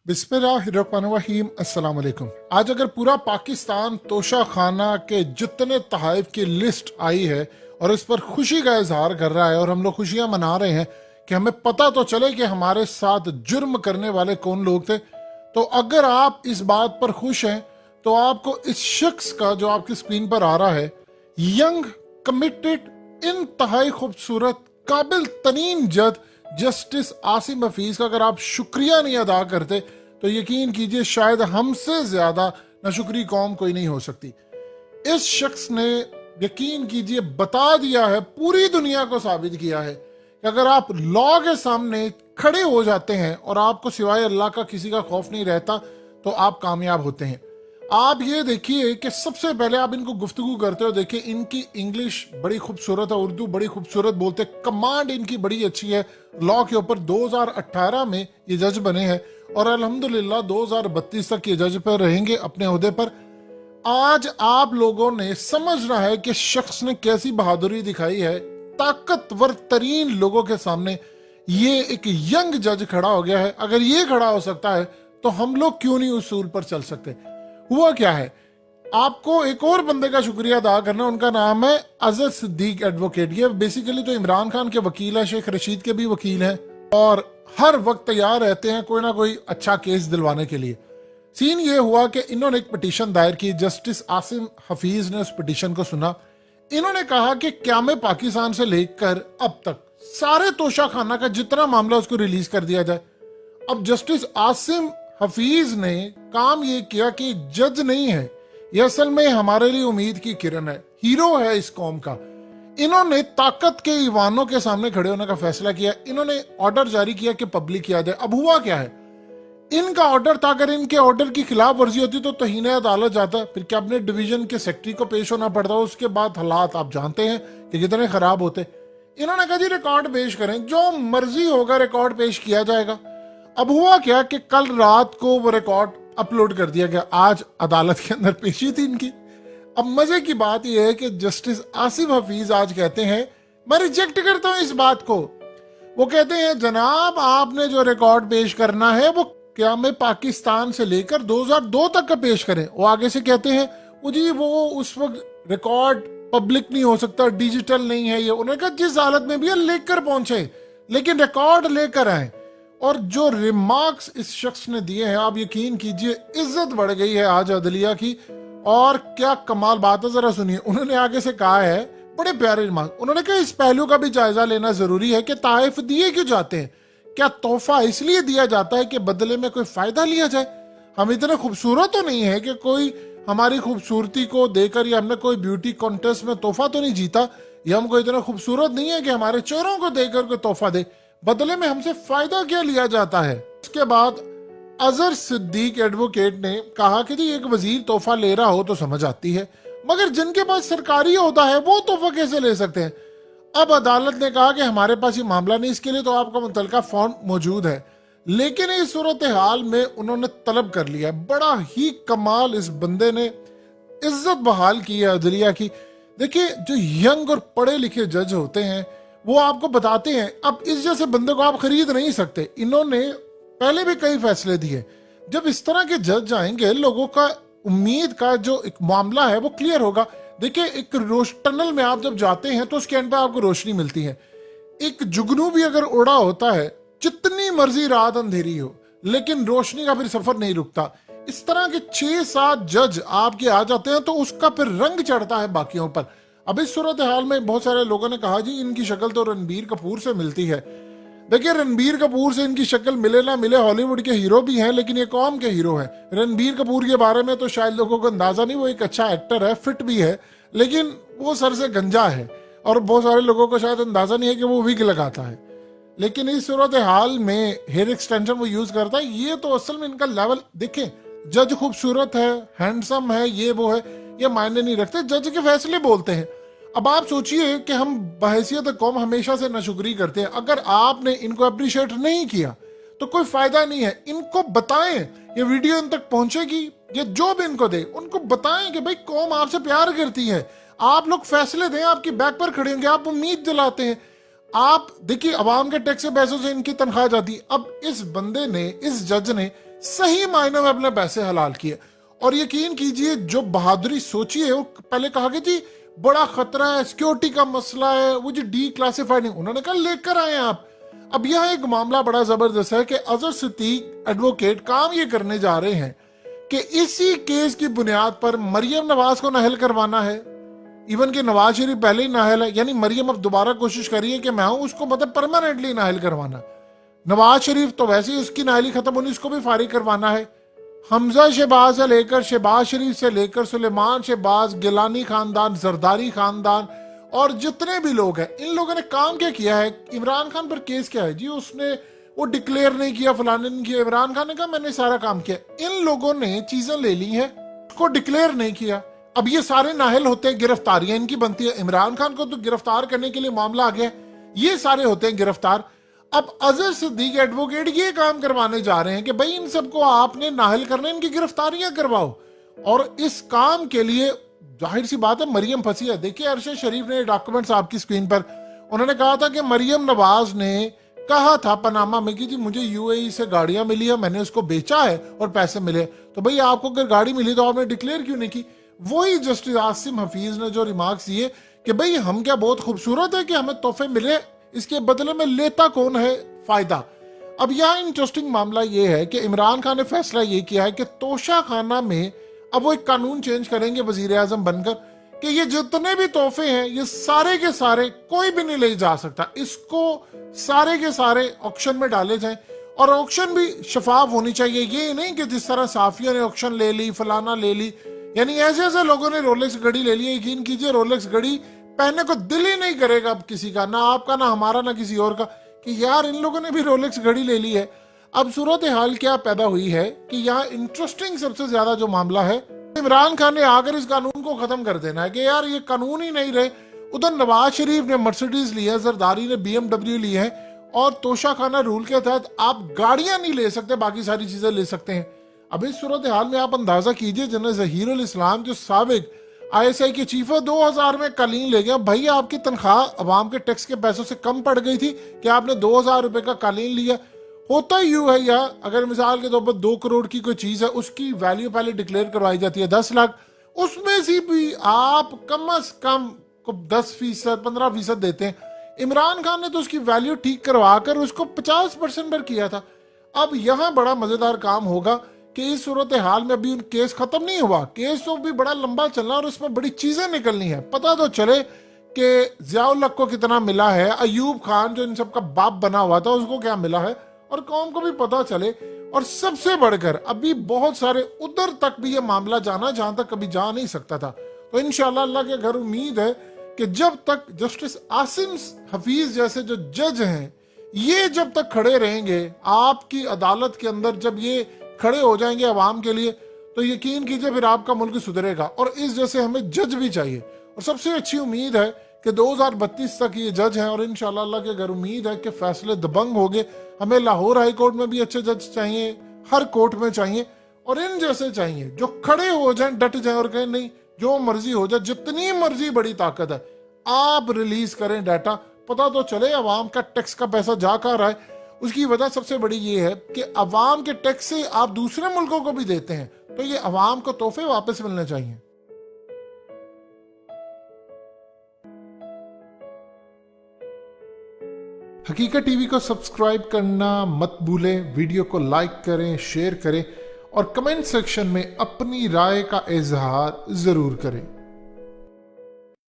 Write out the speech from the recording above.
बिस्मिल्लाहिर्रहमानिर्रहीम अस्सलाम वालेकुम। आज अगर पूरा पाकिस्तान तोशा खाना के जितने तहाइफ की लिस्ट आई है और इस पर खुशी का इजहार कर रहा है और हम लोग खुशियां मना रहे हैं कि हमें पता तो चले कि हमारे साथ जुर्म करने वाले कौन लोग थे, तो अगर आप इस बात पर खुश हैं तो आपको इस शख्स का जो आपकी स्क्रीन पर आ रहा है, यंग, कमिटेड, इंतहाई खूबसूरत, काबिल तरीन जज जस्टिस आसिम हफीज का अगर आप शुक्रिया नहीं अदा करते तो यकीन कीजिए शायद हमसे ज्यादा नाशुक्री कौम कोई नहीं हो सकती। इस शख्स ने, यकीन कीजिए, बता दिया है, पूरी दुनिया को साबित किया है कि अगर आप लॉ के सामने खड़े हो जाते हैं और आपको सिवाय अल्लाह का किसी का खौफ नहीं रहता तो आप कामयाब होते हैं। आप ये देखिए कि सबसे पहले आप इनको गुफ्तगू करते हो, देखिए इनकी इंग्लिश बड़ी खूबसूरत है, उर्दू बड़ी खूबसूरत बोलते, कमांड इनकी बड़ी अच्छी है लॉ के ऊपर। 2018 में ये जज बने हैं और अल्हम्दुलिल्लाह 2032 तक ये जज पर रहेंगे अपने ओहदे पर। आज आप लोगों ने समझना है कि शख्स ने कैसी बहादुरी दिखाई है। ताकतवर तरीन लोगों के सामने ये एक यंग जज खड़ा हो गया है। अगर ये खड़ा हो सकता है तो हम लोग क्यों नहीं उसूल पर चल सकते। हुआ क्या है, आपको एक और बंदे का शुक्रिया अदा करना, उनका नाम है अजहर सिद्दीक एडवोकेट। ये बेसिकली तो इमरान खान के वकील है, शेख रशीद के भी वकील हैं और हर वक्त तैयार रहते हैं कोई ना कोई अच्छा केस दिलवाने के लिए। सीन ये हुआ कि इन्होंने एक पिटीशन दायर की, जस्टिस आसिम हफीज ने उस पिटीशन को सुना। इन्होंने कहा कि क़याम पाकिस्तान से लेकर अब तक सारे तोशा खाना का जितना मामला उसको रिलीज कर दिया जाए। अब जस्टिस आसिम हफीज ने काम ये किया कि जज नहीं है, ये असल में हमारे लिए उम्मीद की किरण है, हीरो है इस कौम का। इन्होंने ताकत के ईवानों के सामने खड़े होने का फैसला किया। इन्होंने ऑर्डर जारी किया कि पब्लिक किया जाए। अब हुआ क्या है, इनका ऑर्डर था, अगर इनके ऑर्डर की खिलाफ वर्जी होती तो तहीने अदालत जाता, फिर कैबिनेट डिवीजन के सेक्रेटरी को पेश होना पड़ता। उसके बाद हालात आप जानते हैं कि कितने खराब होते। इन्होंने कहा जी रिकॉर्ड पेश करें, जो मर्जी होगा रिकॉर्ड पेश किया जाएगा। अब हुआ क्या कि कल रात को वो रिकॉर्ड अपलोड कर दिया गया, आज अदालत के अंदर पेशी थी इनकी। अब मजे की बात यह है कि जस्टिस आसिम हफीज आज कहते हैं, मैं रिजेक्ट करता हूं इस बात को। वो कहते हैं जनाब आपने जो रिकॉर्ड पेश करना है वो क़याम पाकिस्तान से लेकर 2002 तक का पेश करें। वो आगे से कहते हैं वो जी वो उस वक्त रिकॉर्ड पब्लिक नहीं हो सकता, डिजिटल नहीं है ये। उन्होंने कहा जिस हालत में भी है लेकर पहुंचे, लेकिन रिकॉर्ड लेकर आए। और जो रिमार्क्स इस शख्स ने दिए हैं, आप यकीन कीजिए इज्जत बढ़ गई है आज अदलिया की। और क्या कमाल बात है, जरा सुनिए। उन्होंने आगे से कहा है, बड़े प्यारे रिमार्क, उन्होंने कहा इस पहलू का भी जायजा लेना जरूरी है कि ताइफ दिए क्यों जाते हैं। क्या तोहफा इसलिए दिया जाता है कि बदले में कोई फायदा लिया जाए। हम इतने खूबसूरत तो नहीं है कि कोई हमारी खूबसूरती को देकर, या हमने कोई ब्यूटी कॉन्टेस्ट में तोहफा तो नहीं जीता, या हम कोई इतना खूबसूरत नहीं है कि हमारे चेहरों को देकर कोई तोहफा दे। बदले में हमसे फायदा क्या लिया जाता है। उसके बाद अजहर सिद्दीक एडवोकेट ने कहा कि जी एक वजीर तोहफा ले रहा हो तो समझ आती है, मगर जिनके पास सरकारी होता है वो तोहफा कैसे ले सकते हैं। अब अदालत ने कहा कि हमारे पास ये मामला नहीं, इसके लिए तो आपका मुतलका फॉर्म मौजूद है। लेकिन इस सूरत हाल में उन्होंने तलब कर लिया। बड़ा ही कमाल इस बंदे ने इज्जत बहाल की है अदलिया की। देखिए जो यंग और पढ़े लिखे जज होते हैं वो आपको बताते हैं, अब इस जैसे बंदे को आप खरीद नहीं सकते। इन्होंने पहले भी कई फैसले दिए। जब इस तरह के जज आएंगे लोगों का उम्मीद का जो एक मामला है वो क्लियर होगा। देखिए एक टनल में आप जब जाते हैं तो उसके एंड पर आपको रोशनी मिलती है। एक जुगनू भी अगर उड़ा होता है, जितनी मर्जी रात अंधेरी हो, लेकिन रोशनी का फिर सफर नहीं रुकता। इस तरह के 6-7 जज आपके आ जाते हैं तो उसका फिर रंग चढ़ता है बाकियों पर। अब इस सूरत हाल में बहुत सारे लोगों ने कहा जी इनकी शक्ल तो रणबीर कपूर से मिलती है। देखिए रणबीर कपूर से इनकी शक्ल मिले ना मिले, हॉलीवुड के हीरो भी हैं, लेकिन ये कौम के हीरो हैं। रणबीर कपूर के बारे में तो शायद लोगों को अंदाजा नहीं, वो एक अच्छा एक्टर है, फिट भी है, लेकिन वो सर से गंजा है। और बहुत सारे लोगों को शायद अंदाजा नहीं है कि वो विग लगाता है। लेकिन इस सूरत हाल में हेयर एक्सटेंशन वो यूज करता है। ये तो असल में इनका लेवल देखें। जज खूबसूरत है, हैंडसम है, ये वो है, ये मायने नहीं रखते, जज के फैसले बोलते हैं। अब आप सोचिए कि हम बहैसियत कौम हमेशा से नाशुक्री करते हैं। अगर आपने इनको अप्रिशिएट नहीं किया तो कोई फायदा नहीं है। इनको बताएं, ये वीडियो इन तक पहुंचेगी, ये जो भी इनको दे उनको बताएं कि भाई कौम आपसे प्यार करती है। आप लोग फैसले दें, आपकी बैक पर खड़े होंगे, आप उम्मीद दिलाते हैं। आप देखिए अवाम के टैक्स के पैसों से इनकी तनख्वाह जाती। अब इस बंदे ने, इस जज ने सही मायने में अपने पैसे हलाल किए। और यकीन कीजिए जो बहादुरी सोची है, वो पहले कहा कि जी बड़ा खतरा है, सिक्योरिटी का मसला है, वो जो डी क्लासिफाइड नहीं, उन्होंने कहा लेकर आए आप। अब यह एक मामला बड़ा जबरदस्त है कि अजहर सिद्दीक एडवोकेट काम ये करने जा रहे हैं कि इसी केस की बुनियाद पर मरियम नवाज को नाअहल करवाना है। इवन कि नवाज शरीफ पहले ही नाअहल है, यानी मरियम अब दोबारा कोशिश कर रही है कि मैं हूं, उसको मतलब परमानेंटली नाअहल करवाना। नवाज शरीफ तो वैसे ही उसकी नाअहली खत्म होनी, उसको भी फारिग करवाना है। हमजा शहबाज से लेकर, शहबाज शरीफ से लेकर, सुलेमान शहबाज, गिलानी खानदान, जरदारी खानदान और जितने भी लोग हैं, इन लोगों ने काम क्या किया है? इमरान खान पर केस क्या है जी? उसने वो डिक्लेयर नहीं किया, फलाने नहीं किया। इमरान खान ने कहा मैंने सारा काम किया। इन लोगों ने चीजें ले ली हैं, उसको डिक्लेयर नहीं किया। अब ये सारे नाहल होते हैं, गिरफ्तारियां इनकी बनती है। इमरान खान को तो गिरफ्तार करने के लिए मामला आ गया, ये सारे होते हैं गिरफ्तार। अब अजहर सिद्दीक एडवोकेट ये काम करवाने जा रहे हैं कि भाई इन सबको आपने नाहल करने, इनकी गिरफ्तारियां करवाओ। और इस काम के लिए जाहिर सी बात है मरियम फंसी है। देखिए अरशद शरीफ ने डॉक्यूमेंट्स आपकी स्क्रीन पर, उन्होंने कहा था कि मरियम नवाज ने कहा था पनामा में कि जी मुझे यूएई से गाड़ियां मिली है, मैंने उसको बेचा है और पैसे मिले। तो भाई आपको अगर गाड़ी मिली तो आपने डिक्लेयर क्यों नहीं की? वही जस्टिस आसिम हफीज ने जो रिमार्क्स दिए कि भाई हम क्या बहुत खूबसूरत है कि हमें तोहफे मिले, इसके बदले में लेता कौन है फायदा। अब यहाँ इंटरेस्टिंग मामला ये है कि इमरान खान ने फैसला ये किया है कि तोशा खाना में अब वो एक कानून चेंज करेंगे वजीर आजम बनकर कि ये जितने भी तोहफे हैं ये सारे के सारे कोई भी नहीं ले जा सकता, इसको सारे के सारे ऑक्शन में डाले जाएं। और ऑक्शन भी शफाफ होनी चाहिए, ये नहीं कि जिस तरह साफियों ने ऑक्शन ले ली, फलाना ले ली, यानी ऐसे ऐसे लोगों ने रोलेक्स घड़ी ले ली। यकीन कीजिए रोलेक्स घड़ी पहनने को दिल ही नहीं करेगा अब किसी का, ना आपका, ना हमारा, ना किसी और का, कि यार इन लोगों ने भी रोलेक्स घड़ी ले ली है। अब सूरत हाल क्या पैदा हुई है कि यहाँ इंटरेस्टिंग सबसे ज्यादा जो मामला है, इमरान खान ने आकर इस कानून को खत्म कर देना है कि यार ये कानून ही नहीं रहे। उधर नवाज शरीफ ने मर्सिडीज ली है, जरदारी ने बीएमडब्ल्यू ली है, और तोशा खाना रूल के तहत आप गाड़ियां नहीं ले सकते, बाकी सारी चीजें ले सकते हैं। अब इस सूरत हाल में आप अंदाजा कीजिए, जनरल जहीरुल इस्लाम जो साबिक आईएसआई के चीफ है 2000 में कालीन ले गया। भाई आपकी तनख्वाह अवाम के टैक्स के पैसों से कम पड़ गई थी कि आपने 2000 रुपए का कालीन लिया। होता ही यूं है यार, अगर मिसाल के तौर पर 2 करोड़ की कोई चीज है, उसकी वैल्यू पहले डिक्लेयर करवाई जाती है 10 लाख, उसमें से भी आप कम से कम 10%, 15% देते हैं। इमरान खान ने तो उसकी वैल्यू ठीक करवा कर उसको 50% पर किया था। अब यहाँ बड़ा मजेदार काम होगा कि इस सूरत हाल में अभी केस खत्म नहीं हुआ, केस तो भी बड़ा लंबा चलना और उसमें बड़ी चीजें निकलनी है। पता तो चले कि जियाउल हक को कितना मिला है, अयूब खान जो इन सब का बाप बना हुआ था उसको क्या मिला है, और कौम को भी पता चले। और सबसे बढ़कर अभी बहुत सारे उधर तक भी ये मामला जाना जहां तक कभी जा नहीं सकता था। तो इंशाल्लाह अल्लाह के घर उम्मीद है कि जब तक जस्टिस आसिम हफीज जैसे जो जज हैं ये जब तक खड़े रहेंगे आपकी अदालत के अंदर, जब ये खड़े हो जाएंगे आवाम के लिए, तो यकीन कीजिए फिर आपका मुल्क सुधरेगा। और इस जैसे हमें जज भी चाहिए, और सबसे अच्छी उम्मीद है कि 2032 तक ये जज हैं, और इंशाल्लाह अल्लाह के घर उम्मीद है कि फैसले दबंग होंगे। हमें लाहौर हाई कोर्ट में भी अच्छे जज चाहिए, हर कोर्ट में चाहिए, और इन जैसे चाहिए जो खड़े हो जाएं, डट जाएं और कहें नहीं जो मर्जी हो जाए, जितनी मर्जी बड़ी ताकत है आप रिलीज करें डाटा, पता तो चले अवाम का टैक्स का पैसा जा कहाँ रहा है। उसकी वजह सबसे बड़ी ये है कि अवाम के टैक्स से आप दूसरे मुल्कों को भी देते हैं, तो ये अवाम को तोहफे वापस मिलने चाहिए। हकीकत टीवी को सब्सक्राइब करना मत भूलें, वीडियो को लाइक करें, शेयर करें और कमेंट सेक्शन में अपनी राय का इजहार जरूर करें।